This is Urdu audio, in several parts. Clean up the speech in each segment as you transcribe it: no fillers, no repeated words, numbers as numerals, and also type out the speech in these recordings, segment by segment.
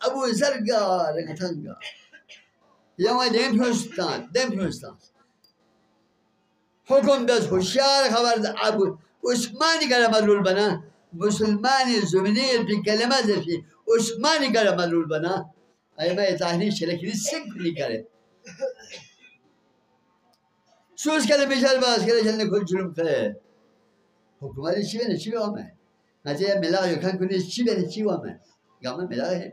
Abu Zarga Rengatanga. Yama Dempustan. Hukum das Hushar Havar Abu Usmani Garamadul Bana, Musulmani Zuminil Pikalamazi, Usmani Garamadul Bana. I may Tahni Shelekri simply carry. Suskala Michel Basket and the Kulturum Fair. Hukumari Chivan and Chiwame. Nadia Mela, you can't put his Chivan and Chiwame. Gamma Mela.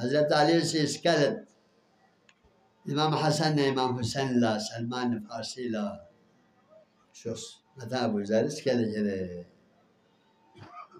حضرت علی سے اسکالت امام حسن امام حسین لا سلمان فارسی لا شخص متى ابو زار اسکالت جره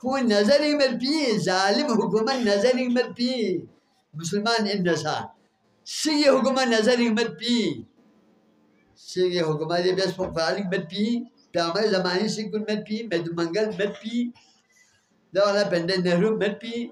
كون نظري مربي ظالم حكومة نظري مربي مسلمان النساء سيء حكومة نظري مربي سيء حكومة دي بس فعالك مربي پیامبر زمانی سے کن مربي مدو منگل مربي دولا پندن نهرو مربي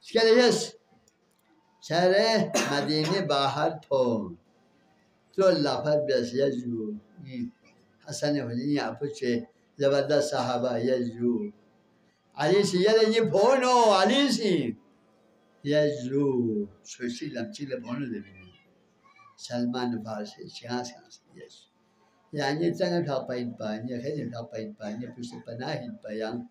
Skelejes Şere Medine Bahar Ton Lafar biraz yazıyor Hasan Hüseyin yapıcı Zabada sahaba yazıyor Alisi yeleni pono Alisi yazıyor Sözüyle çile pono dedim Salman Farsi şans yazıyor Yani sana kapayın payın ya kedim kapayın payın ya püsü panahin payın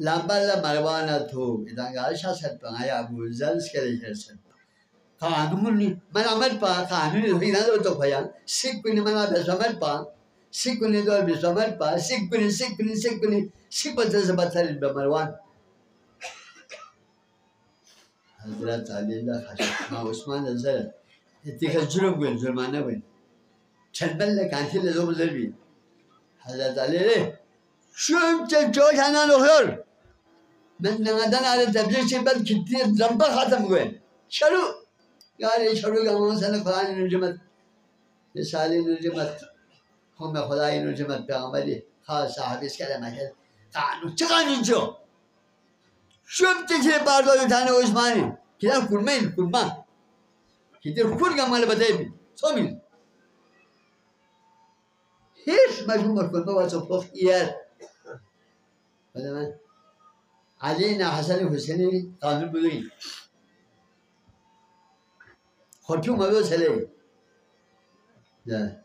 Lambala Marwana to Idangasha said Pangaya Buzans Kelly Kanuni Manamelpa Kanuni Vinado to Payan, sick when Manaba Samelpa, sick when it will be Samelpa, sick when sick was a battle in Bamarwan. Hazrat Alila Usman and Zell. It takes a drum with Germanawin. Chandbella can't kill the over the Hazrat Ali. Shoot George Hanan of her. من نعدنا على التبجيل بس كتير لمبة ختم قوي شلو قال شلو قاموا سنة فلان نجمت لسالي نجمت هم خداي نجمت بعملي خاص صاحب إسكالة مثل قانون تقانون جو شوف تجري باردو يتاني عثماني كده كرما كتير كل قاموا بدأبي سامي هيش مجموعة كرما واسوف إيار هذا ما علينا حسن حسين قانون بدوين خرطوم ما بيوصله Ya.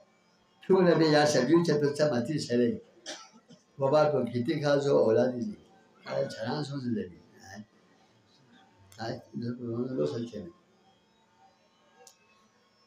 Şuna bir yaşa büyük çapıta mati sere. Baba ko kiti kazo oladi. Ay çaran sözü dedi. Ay ne söyleyeyim.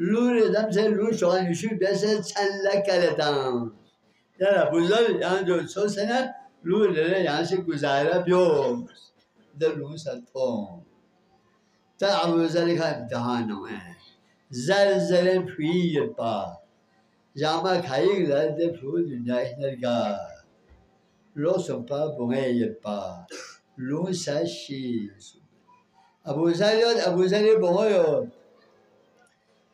Lur zamse lur şoğan yüşü bese çelle kaletam. Ya bu zor yani jo so sene lur lere yansı guzara biyo. De lur satom. Ta abu zalika imtihano hai. Zalzale phuir pa. Jama khayla de phu dünya ihnerga. Lo sompa bunge pa. Lur sashi. Abu Zalil bungoyo.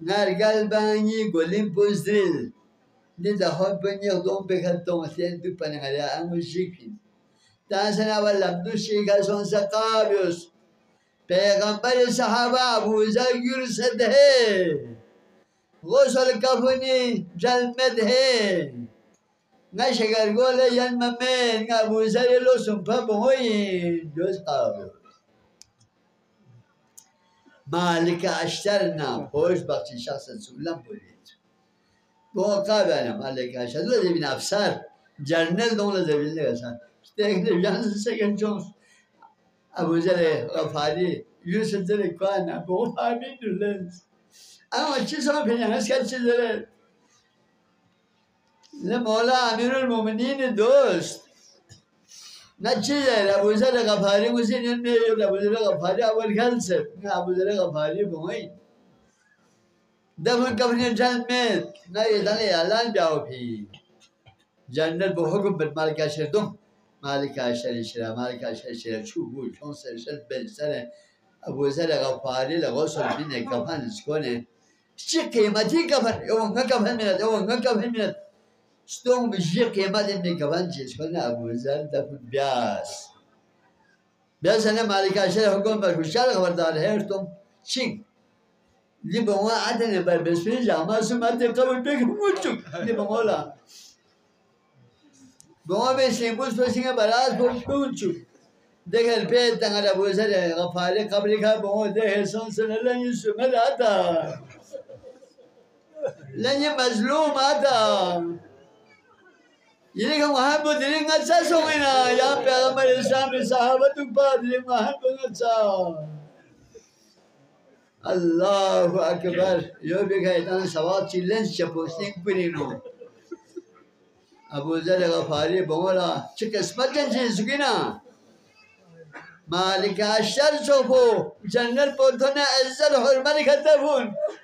Nargal banyi golim pozdril. Ni da hot banyi odom bekattom aslen du panagala amujikin. Dansan awal lamdu shika son sakabios. Peygamber sahaba Abu Zer yürsed hai. Ghusl kafuni jalmed hai. Na shagar gole yan mamen Abu Zer lo sumpa boy. Dos qabios. مالك أشترنا خوش بخشي شخص سولم بوليت بو قابلنا مالك أشتر ولا من أفسر جرنل دون زبيل لغسان استيقظ يانس سكن جونس أبو زر غفاري يوسف زر كوانا بو فامي دولنس أما چه سما بينيانس كال چه زر لمولا أمير المؤمنين دوست نچیزه ابو ذر غفاری مسین نه ابو ذر غفاری اول خلصه نه ابو ذر غفاری بوئی دفن کفن جنت نه یدان اعلان بیاو پی جنت به حکم بر مالک شردم مالک شرشرا مالک شرشرا چوبو چون سرشت بلسر ابو ذر غفاری لغوصل بین کفن سکونه چی قیمتی کفن اون کفن میاد اون کفن میاد Stone بشی قیمت این کفن کنه ابو ذر دفن بیاس نه مالک اشر حکم بر خوشحال خبردار ہے تم چین لی بما عدن بر بسوی جامعه سمت قبول بگم موچک لی بمالا بما بسیم بوس بسیم براز موچک دیگر پیت تنگر ابو ذر غفاری قبلی که بما ده حسان سنه لنی سمت آتا لنی مظلوم آتا Ini kan wahai putri ngaca somina, yang Peygamber Islam sahabat tumpah di wahai pengaca. Allahu Akbar. Yo berkaitan sawat challenge posting perino. Abu Zer Ghafari bola cikismat janji sugina. Malik Ashar sopo jannat potona azzal hurmani khatafun.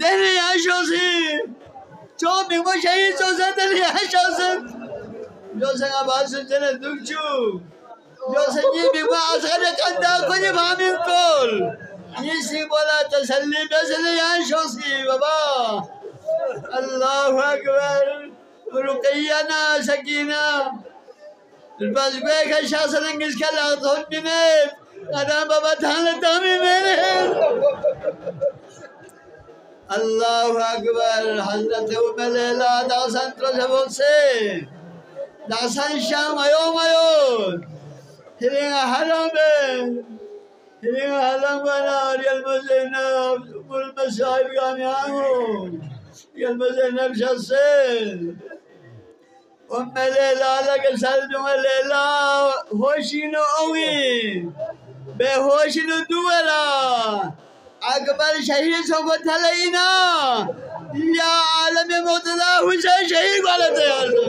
Deni yaşasın. Çok büyük bir şey olsa deni yaşasın. Yoksa bazı sene dükçü. Yoksa iyi bir askere kanda kuni bamin kol. İyisi bola teselli mesele yaşasın baba. Allahu Ekber. Rukiyyana sakina. Bazı şahsın İngiliz kalağın binet. Adam baba tanrı tamim verir. Allahu Akbar Hazreti Umelela dasan trozebol se dasan şam ayo هلين حرام هلين حرام وانا ريال مزينب والمسائب قام يعمون ريال مزينب شخصين أم ليلى لك سلم ليلى هوشينو أوي بهوشينو دولا أكبر شهيد صوت علينا يا عالم مقتدى حسين شهيد قالت يا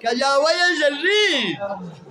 كجاوية زرين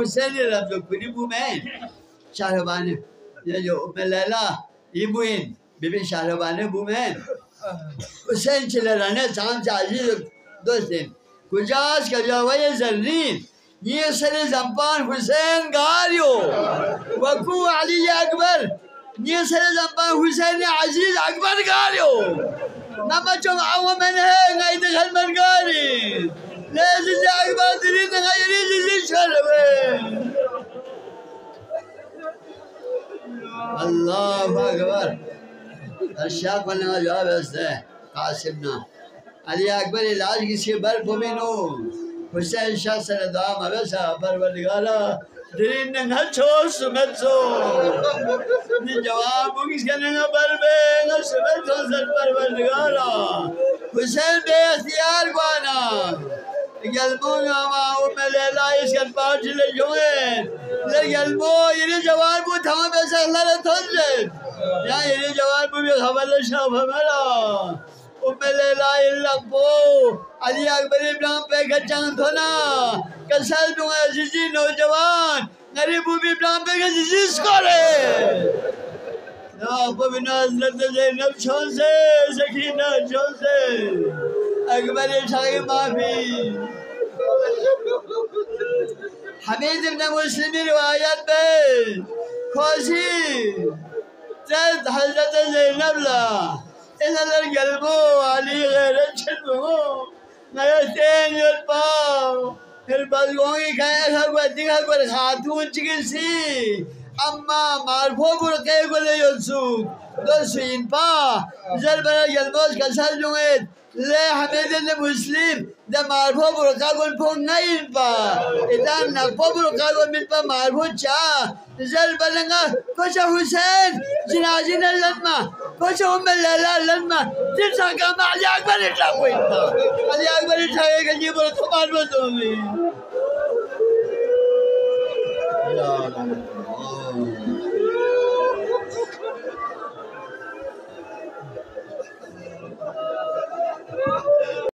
حسين رمزو كوني بومين شهرباني يجو أم ليلى يبوين ببين شهرباني بومين حسين چلرانه سام عزیز دوستين كجاس كجاوية زرين يسر زنبان حسين غاريو وكو علي أكبر يسر زنبان حسين عزيز أكبر غاريو نما چوم عوام من ہے نائی دخل من گاری لیزی سے اکبر دری نغیری زیزی شربے اللہ اکبر ارشاق بننے کا جواب ہے قاسمنا علی اکبر علاج کسی بر پومینو حسین شاہ سر دعا مویسا پروردگارا دری نغا چھو سمت سو نی جواب کس کے نغا بر بے نغا سمت سو سر پروردگارا حسین بے اختیار گوانا گلمو ناما ام لیلہ اس کے پاس چلے جوئیں لے گلمو یہ جواب کو تھا بے سخلہ تھل جائے یا یہ جواب بھی خبر شاف ہمارا ام لیلہ اللقبو علی اکبر ابراہم پہ کچھان تھونا کسل دوں عزیزی نوجوان غریب بھی ابراہم پہ کچھیز کرے ناقب بن حضرت زینب چھون سے سکینہ چھون سے اکبر شاہی معافی حمید ابن مسلمی روایت میں خوشی زد حضرت زینب لا إن القلبو علي غير الشلبو نيستين يلباو البلغوني كان يخبر خاتون چكسي أما معرفو برقه قل يلسوك دوسوين با زربنا القلبوش كسر جوئت لے حمید المسلم دا معرفو برقه قل پون نئین با ادان نقفو برقه قل من با معرفو چا زربنا کچھ حسین جنازین اللنما کچھ ام لیلہ اللنما دل ساکا مع علی اکبر اٹھا کوئی تھا علی اکبر اٹھا گئے کہ جی برقه معرفو دومی